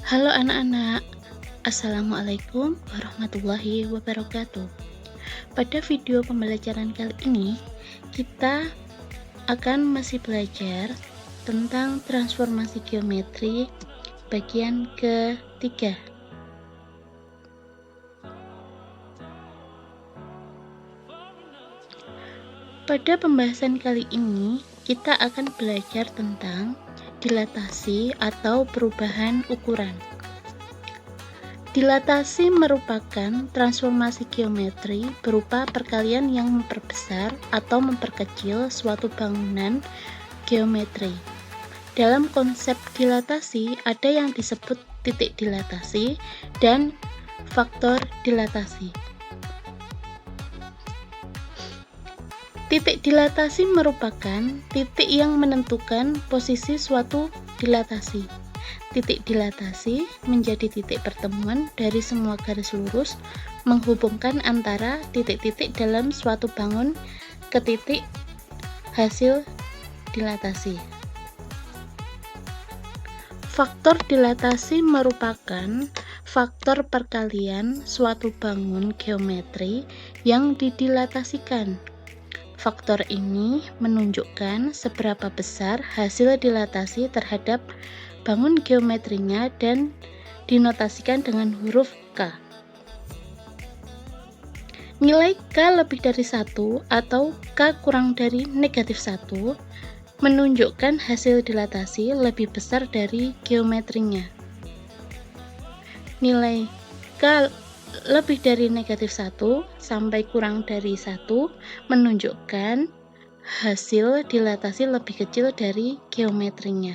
Halo anak-anak, Assalamualaikum warahmatullahi wabarakatuh. Pada video pembelajaran kali ini, kita akan masih belajar tentang transformasi geometri bagian ketiga. Pada pembahasan kali ini, kita akan belajar tentang dilatasi atau perubahan ukuran. Dilatasi merupakan transformasi geometri berupa perkalian yang memperbesar atau memperkecil suatu bangunan geometri. Dalam konsep dilatasi, ada yang disebut titik dilatasi dan faktor dilatasi. Titik dilatasi merupakan titik yang menentukan posisi suatu dilatasi. Titik dilatasi menjadi titik pertemuan dari semua garis lurus menghubungkan antara titik-titik dalam suatu bangun ke titik hasil dilatasi. Faktor dilatasi merupakan faktor perkalian suatu bangun geometri yang didilatasikan. Faktor ini menunjukkan seberapa besar hasil dilatasi terhadap bangun geometrinya dan dinotasikan dengan huruf K. Nilai K lebih dari 1 atau K kurang dari negatif 1 menunjukkan hasil dilatasi lebih besar dari geometrinya. Nilai K lebih dari negatif 1 sampai kurang dari 1 menunjukkan hasil dilatasi lebih kecil dari geometrinya.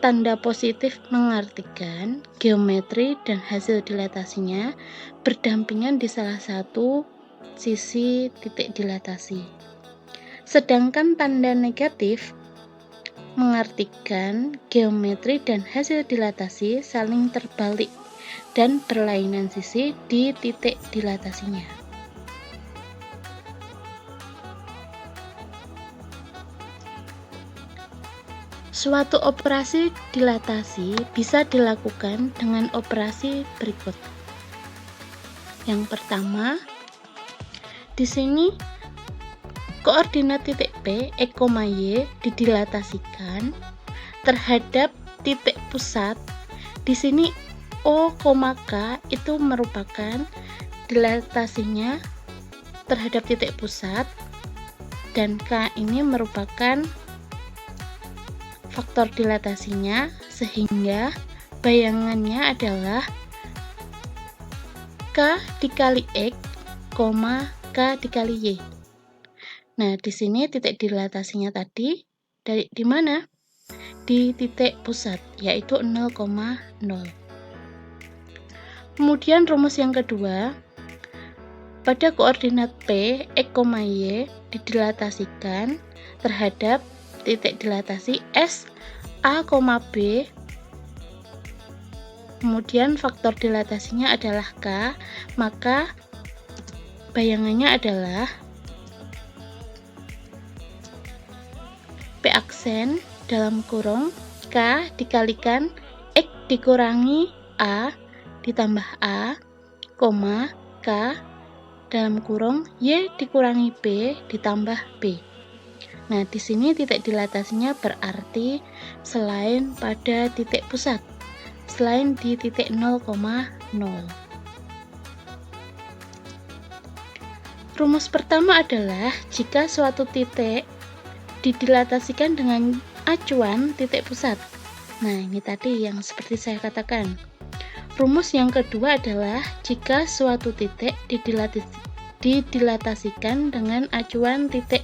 Tanda positif mengartikan geometri dan hasil dilatasinya berdampingan di salah satu sisi titik dilatasi. Sedangkan tanda negatif mengartikan geometri dan hasil dilatasi saling terbalik dan berlainan sisi di titik dilatasinya. Suatu operasi dilatasi bisa dilakukan dengan operasi berikut. Yang pertama, di sini koordinat titik P, E, Y didilatasikan terhadap titik pusat. Di sini O, K itu merupakan dilatasinya terhadap titik pusat dan K ini merupakan faktor dilatasinya, sehingga bayangannya adalah K dikali X, K dikali Y. Nah, di sini titik dilatasinya tadi di mana? Di titik pusat, yaitu 0,0. Kemudian rumus yang kedua, pada koordinat P, X, Y didilatasikan terhadap titik dilatasi S, A, B. Kemudian faktor dilatasinya adalah K, maka bayangannya adalah P aksen dalam kurung K dikalikan X dikurangi A ditambah A, K dalam kurung Y dikurangi B ditambah B. Nah, di sini titik dilatasinya berarti selain pada titik pusat, selain di titik 0,0. Rumus pertama adalah jika suatu titik didilatasikan dengan acuan titik pusat. Nah, ini tadi yang seperti saya katakan. Rumus yang kedua adalah jika suatu titik didilatasikan dengan acuan titik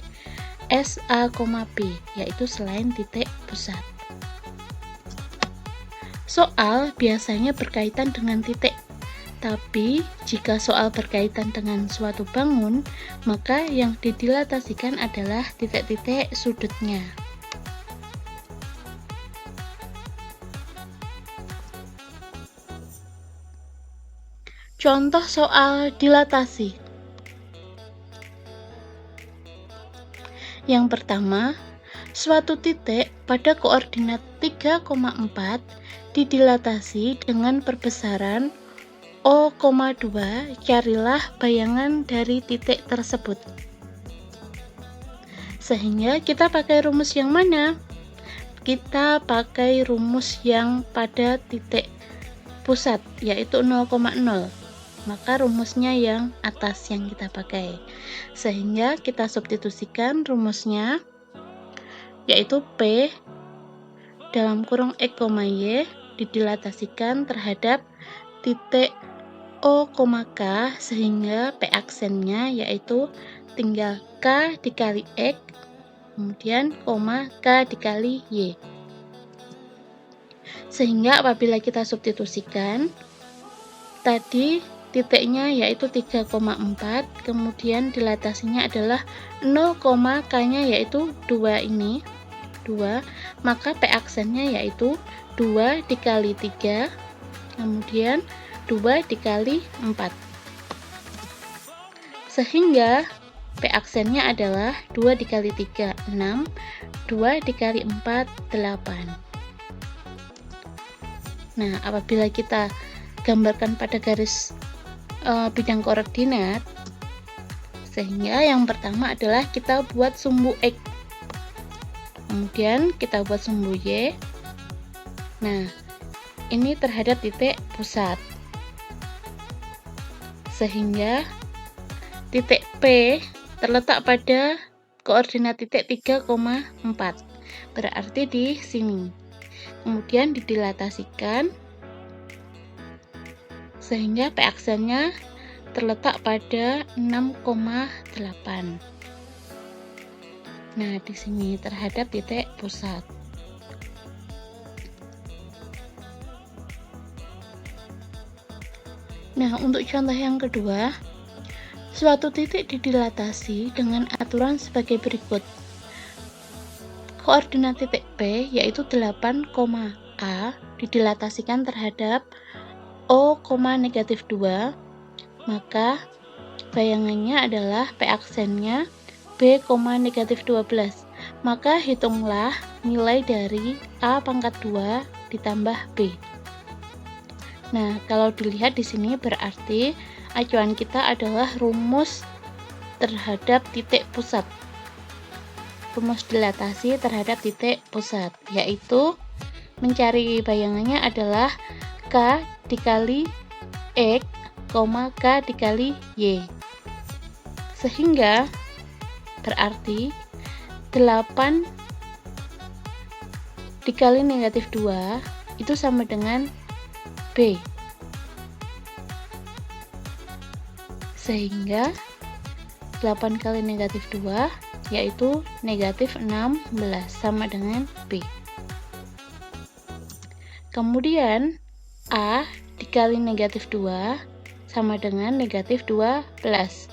S, A, B, yaitu selain titik pusat. Soal biasanya berkaitan dengan titik, tapi jika soal berkaitan dengan suatu bangun, maka yang didilatasikan adalah titik-titik sudutnya. Contoh soal dilatasi. Yang pertama, suatu titik pada koordinat 3,4 didilatasi dengan perbesaran O,2, carilah bayangan dari titik tersebut. Sehingga kita pakai rumus yang mana? Kita pakai rumus yang pada titik pusat, yaitu 0,0. Maka rumusnya yang atas yang kita pakai. Sehingga kita substitusikan rumusnya, yaitu P dalam kurung X, Y didilatasikan terhadap titik O, K, sehingga P aksennya yaitu tinggal K dikali X, kemudian K dikali Y. Sehingga apabila kita substitusikan, tadi titiknya yaitu 3,4, kemudian dilatasinya adalah 0, K-nya yaitu 2 ini, 2, maka P aksennya yaitu 2 dikali 3, kemudian 2 dikali 4. Sehingga P aksennya adalah 2 dikali 3, 6, 2 dikali 4, 8. Nah, apabila kita gambarkan pada garis bidang koordinat, sehingga yang pertama adalah kita buat sumbu X, kemudian kita buat sumbu Y. Nah, ini terhadap titik pusat, sehingga titik P terletak pada koordinat titik 3,4, berarti di sini. Kemudian didilatasikan sehingga P aksennya terletak pada 6,8. Nah, di sini terhadap titik pusat. Nah, untuk contoh yang kedua, suatu titik didilatasi dengan aturan sebagai berikut. Koordinat titik P yaitu 8, A didilatasikan terhadap O, negatif 2, maka bayangannya adalah P aksennya B, negatif 12. Maka hitunglah nilai dari A pangkat 2 ditambah B. Nah, kalau dilihat di sini berarti acuan kita adalah rumus terhadap titik pusat. Rumus dilatasi terhadap titik pusat, yaitu mencari bayangannya adalah K dikali X, K dikali Y. Sehingga berarti 8 dikali negatif 2 itu sama dengan B. Sehingga 8 kali negatif 2 yaitu negatif 16 sama dengan B. Kemudian A dikali negatif 2 sama dengan negatif 12.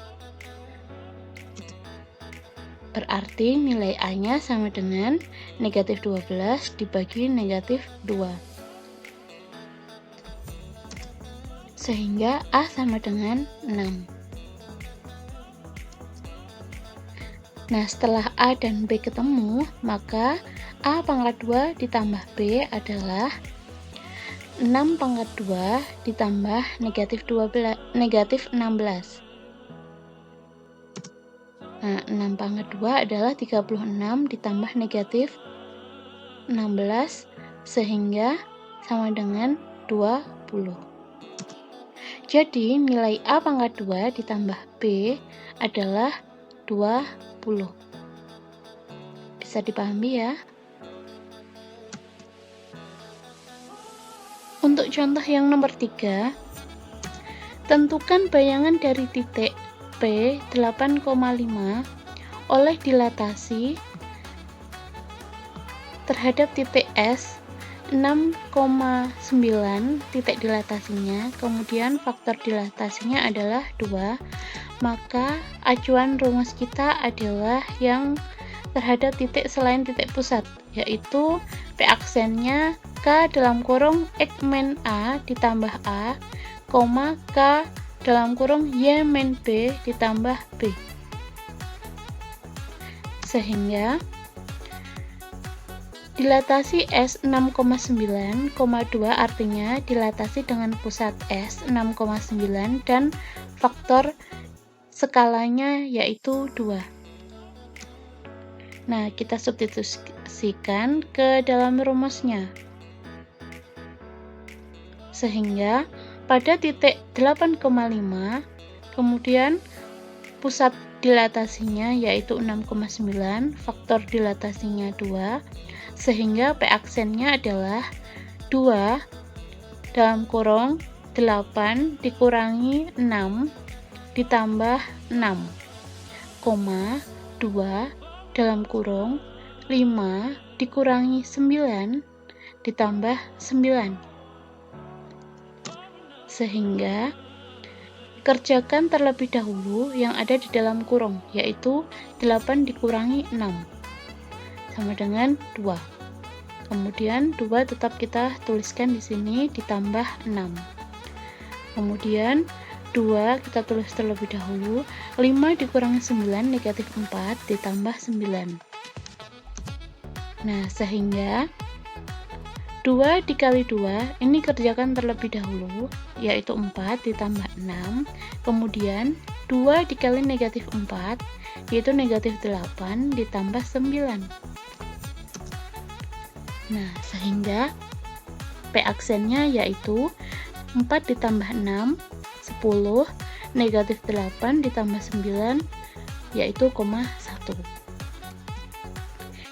Berarti nilai A-nya sama dengan negatif 12 dibagi negatif 2. Sehingga A sama dengan 6. Nah, setelah A dan B ketemu, maka A pangkat 2 ditambah B adalah 6 pangkat 2 ditambah negatif 16. Nah, 6 pangkat 2 adalah 36 ditambah negatif 16, sehingga sama dengan 20. Jadi, nilai A pangkat 2 ditambah B adalah 20. Bisa dipahami ya? Untuk contoh yang nomor 3, tentukan bayangan dari titik P 8,5 oleh dilatasi terhadap titik S 6,9 titik dilatasinya, kemudian faktor dilatasinya adalah 2, maka acuan rumus kita adalah yang terhadap titik selain titik pusat, yaitu P aksennya K dalam kurung X min A ditambah A, K dalam kurung Y min B ditambah B. Sehingga Dilatasi S 6,9,2 artinya dilatasi dengan pusat S 6,9 dan faktor skalanya yaitu 2. Nah, kita substitusikan ke dalam rumusnya. Sehingga pada titik 8,5, kemudian pusat dilatasinya yaitu 6,9, faktor dilatasinya 2, sehingga P aksennya adalah 2 dalam kurung 8 dikurangi 6 ditambah 6, 2 dalam kurung 5 dikurangi 9 ditambah 9. Sehingga kerjakan terlebih dahulu yang ada di dalam kurung, yaitu 8 dikurangi 6 sama dengan 2. Kemudian 2 tetap kita tuliskan di sini ditambah 6. Kemudian 2 kita tulis terlebih dahulu, 5 dikurangi 9 negatif 4 ditambah 9. Nah, sehingga 2 dikali 2 ini kerjakan terlebih dahulu, yaitu 4 ditambah 6. Kemudian 2 dikali negatif 4 yaitu negatif 8 ditambah 9. Nah, sehingga P aksennya yaitu 4 ditambah 6, 10, negatif 8 ditambah 9, yaitu 1.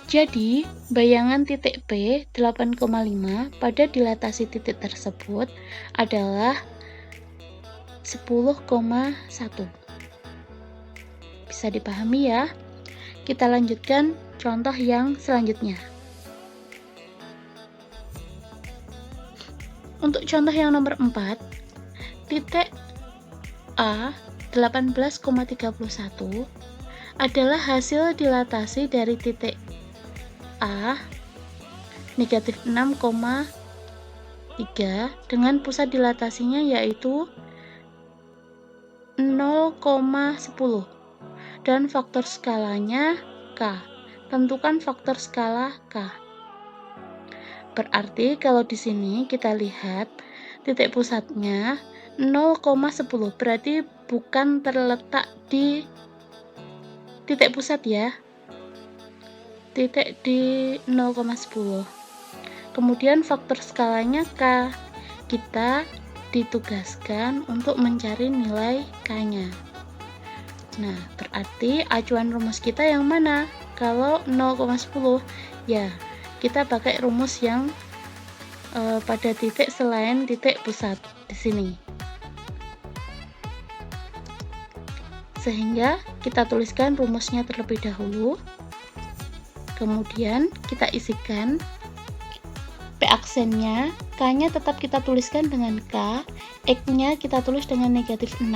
Jadi, bayangan titik P 8,5 pada dilatasi titik tersebut adalah 10,1. Bisa dipahami ya? Kita lanjutkan contoh yang selanjutnya. Untuk contoh yang nomor 4, titik A 18,31 adalah hasil dilatasi dari titik A negatif 6,3 dengan pusat dilatasinya yaitu 0,10 dan faktor skalanya K. Tentukan faktor skala K. Berarti kalau di sini kita lihat titik pusatnya 0,10, berarti bukan terletak di titik pusat ya. Titik di 0,10. Kemudian faktor skalanya K. Kita ditugaskan untuk mencari nilai K-nya. Nah, berarti acuan rumus kita yang mana? Kalau 0,10, ya kita pakai rumus yang pada titik selain titik pusat di sini. Sehingga kita tuliskan rumusnya terlebih dahulu. Kemudian kita isikan P aksennya, K-nya tetap kita tuliskan dengan K, X-nya kita tulis dengan negatif 6,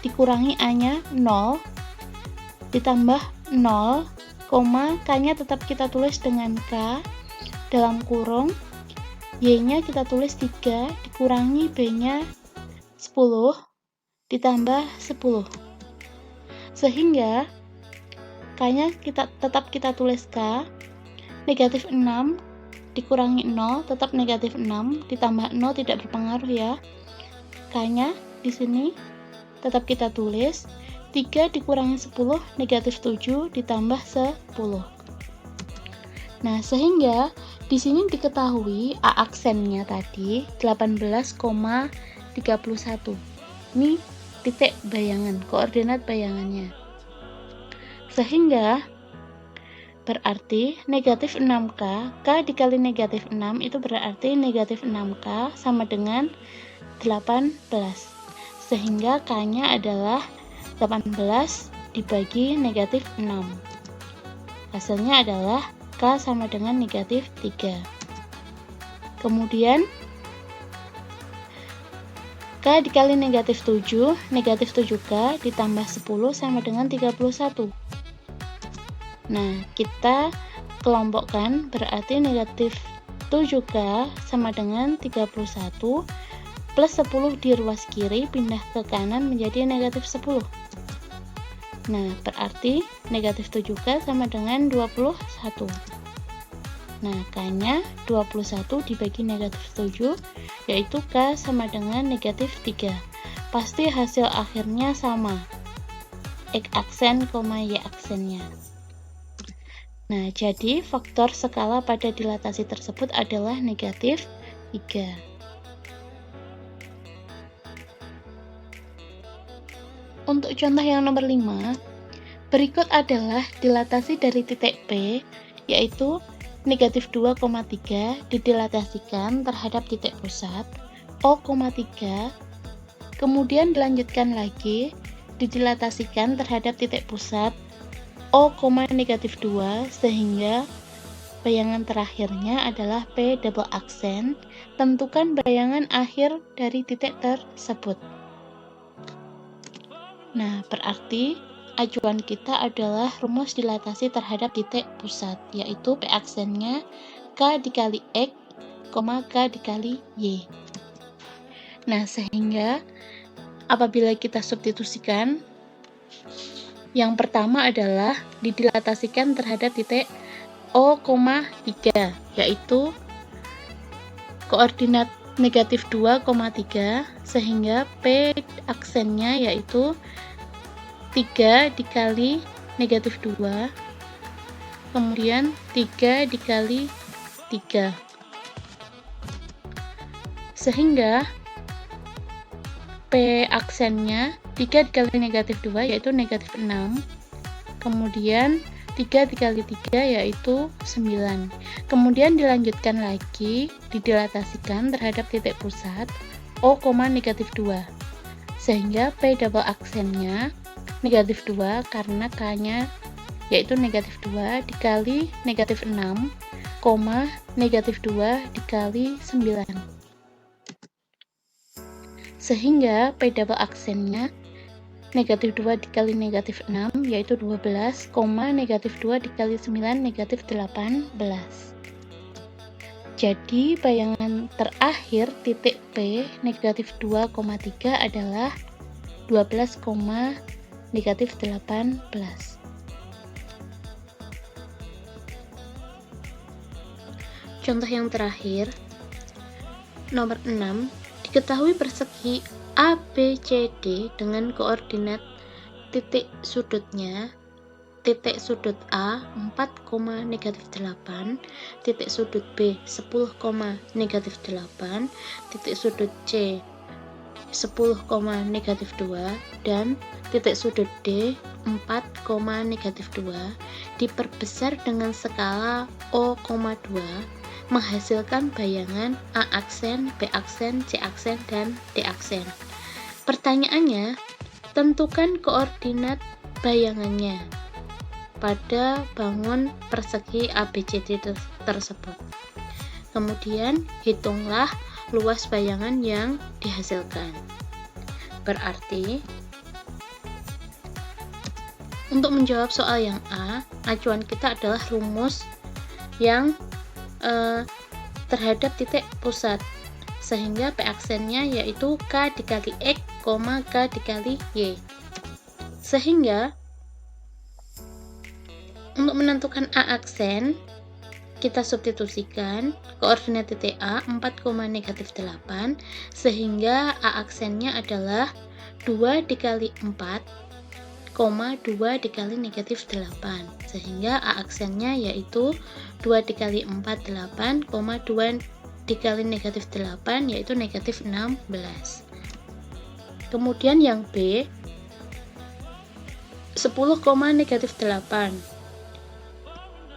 dikurangi A-nya 0, ditambah 0, K-nya tetap kita tulis dengan K, dalam kurung, Y-nya kita tulis 3, dikurangi B-nya 10, ditambah 10. Sehingga K-nya tetap kita tulis K, negatif 6, dikurangi 0, tetap negatif 6, ditambah 0 tidak berpengaruh ya. K-nya di sini tetap kita tulis 3 dikurangi 10, negatif 7, ditambah 10. Nah, sehingga di sini diketahui A aksennya tadi 18,31. Ini titik bayangan, koordinat bayangannya. Sehingga berarti negatif 6K, K dikali negatif 6 itu berarti negatif 6K sama dengan 18. Sehingga K-nya adalah 18 dibagi negatif 6. Hasilnya adalah K sama dengan negatif 3. Kemudian K dikali negatif 7, negatif 7K ditambah 10 sama dengan 31. Nah, kita kelompokkan berarti negatif 7K sama dengan 31 plus 10 di ruas kiri pindah ke kanan menjadi negatif 10. Nah, berarti negatif 7K sama dengan 21. Nah, K-nya 21 dibagi negatif 7, yaitu K sama dengan negatif 3. Pasti hasil akhirnya sama, X aksen, Y aksennya. Nah, jadi faktor skala pada dilatasi tersebut adalah negatif 3. Untuk contoh yang nomor 5, berikut adalah dilatasi dari titik P, yaitu negatif 2,3 didilatasikan terhadap titik pusat O,3, kemudian dilanjutkan lagi didilatasikan terhadap titik pusat O, negatif 2, sehingga bayangan terakhirnya adalah P double aksen. Tentukan bayangan akhir dari titik tersebut. Nah, berarti acuan kita adalah rumus dilatasi terhadap titik pusat, yaitu P aksennya K dikali X, K dikali Y. Nah, sehingga apabila kita substitusikan, yang pertama adalah didilatasikan terhadap titik O, 3, yaitu koordinat negatif 2,3, sehingga P aksennya yaitu 3 dikali negatif 2, kemudian 3 dikali 3, sehingga P aksennya 3 dikali negatif 2 yaitu negatif 6, kemudian 3 dikali 3 yaitu 9. Kemudian dilanjutkan lagi didilatasikan terhadap titik pusat O, negatif 2, sehingga P double aksennya negatif 2 karena K-nya yaitu negatif 2 dikali negatif 6, negatif 2 dikali 9, sehingga P double aksennya negatif 2 dikali negatif 6 yaitu 12, negatif 2 dikali 9 negatif 18. Jadi bayangan terakhir titik P negatif 2,3 adalah 12, negatif 18. Contoh yang terakhir, nomor 6, diketahui persegi ABCD dengan koordinat titik sudutnya, titik sudut A 4, negatif 8, titik sudut B 10, negatif 8, titik sudut C 10, negatif 2, dan titik sudut D 4, negatif 2 diperbesar dengan skala O, 2, menghasilkan bayangan A aksen, B aksen, C aksen, dan D aksen. Pertanyaannya, tentukan koordinat bayangannya pada bangun persegi ABCD tersebut. Kemudian hitunglah luas bayangan yang dihasilkan. Berarti untuk menjawab soal yang A, acuan kita adalah rumus yang terhadap titik pusat, sehingga P aksennya yaitu K dikali X, K dikali Y. Sehingga untuk menentukan A aksen, kita substitusikan koordinat titik A 4, negatif 8, sehingga A aksennya adalah 2 dikali 4, 2 dikali negatif 8, sehingga A aksennya yaitu 2 dikali 4, 8, 2 dikali negatif 8 yaitu negatif 16. Kemudian yang B 10, negatif 8,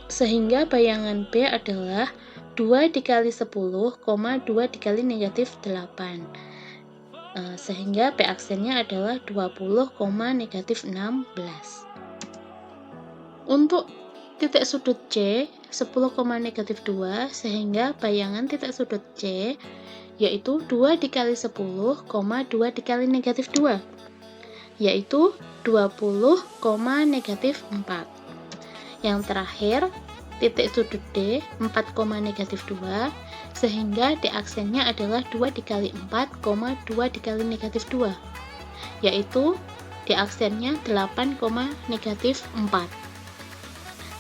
sehingga bayangan B adalah 2 dikali 10, 2 dikali negatif 8, sehingga P aksennya adalah 20, negatif 16. Untuk titik sudut C 10, negatif 2, sehingga bayangan titik sudut C yaitu 2 dikali 10, 2 dikali negatif 2 yaitu 20, negatif 4. Yang terakhir titik sudut D 4, negatif 2, sehingga D aksennya adalah 2 dikali 4, 2 dikali negatif 2 yaitu D aksennya 8, negatif 4,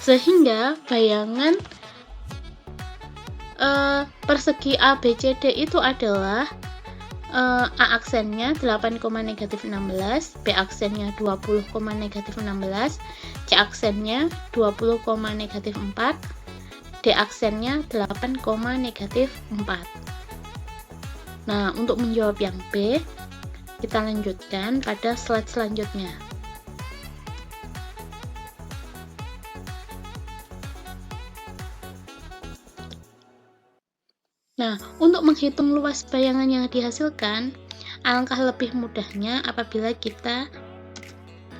sehingga bayangan persegi ABCD itu adalah A aksennya 8,-16, B aksennya 20,-16, C aksennya 20,-4, D aksennya 8,-4. Nah, untuk menjawab yang B, kita lanjutkan pada slide selanjutnya. Nah, untuk menghitung luas bayangan yang dihasilkan, alangkah lebih mudahnya apabila kita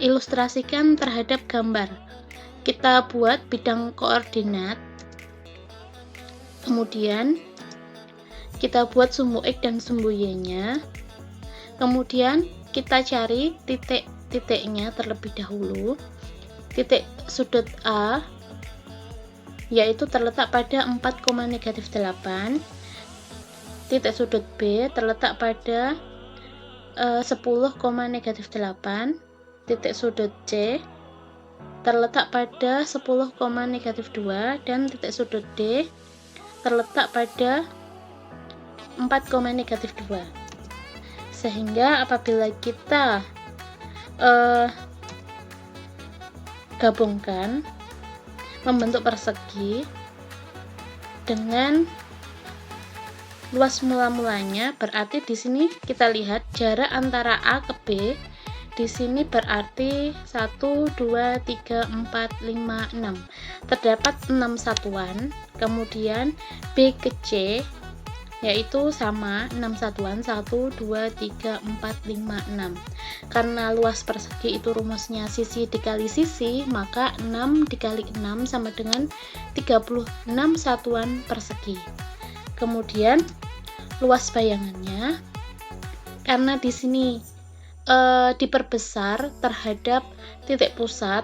ilustrasikan terhadap gambar. Kita buat bidang koordinat, kemudian kita buat sumbu X dan sumbu Y-nya, kemudian kita cari titik-titiknya terlebih dahulu. Titik sudut A yaitu terletak pada 4,-8, titik sudut B terletak pada 10,-8, titik sudut C terletak pada 10,-2, dan titik sudut D terletak pada 4,-2. Sehingga apabila kita gabungkan membentuk persegi dengan luas mula-mulanya, berarti di sini kita lihat jarak antara A ke B di sini berarti 1, 2, 3, 4, 5, 6. Terdapat 6 satuan. Kemudian B ke C yaitu sama 6 satuan, 1, 2, 3, 4, 5, 6. Karena luas persegi itu rumusnya sisi dikali sisi, maka 6 dikali 6 sama dengan 36 satuan persegi. Kemudian luas bayangannya, karena di sini diperbesar terhadap titik pusat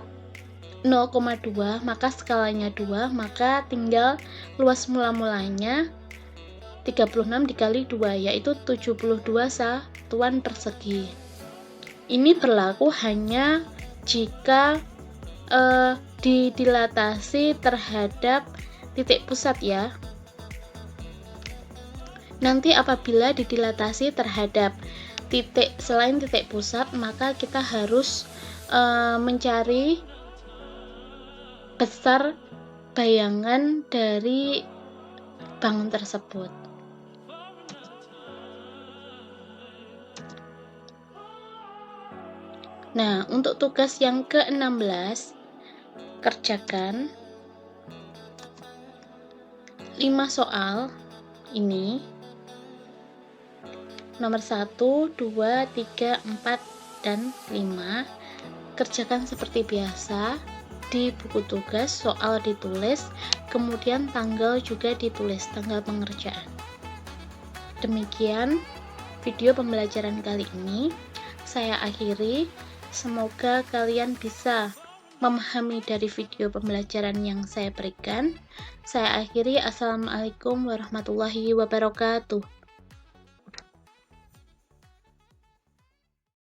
0,2, maka skalanya 2, maka tinggal luas mula-mulanya 36 dikali 2 yaitu 72 satuan persegi. Ini berlaku hanya jika didilatasi terhadap titik pusat ya. Nanti apabila didilatasi terhadap titik selain titik pusat, maka kita harus mencari besar bayangan dari bangun tersebut. Nah, untuk tugas yang ke-16, kerjakan 5 soal ini. Nomor 1, 2, 3, 4, dan 5. Kerjakan seperti biasa. Di buku tugas soal ditulis, kemudian tanggal juga ditulis, tanggal pengerjaan. Demikian video pembelajaran kali ini. Saya akhiri. Semoga kalian bisa memahami dari video pembelajaran yang saya berikan. Saya akhiri. Assalamualaikum warahmatullahi wabarakatuh.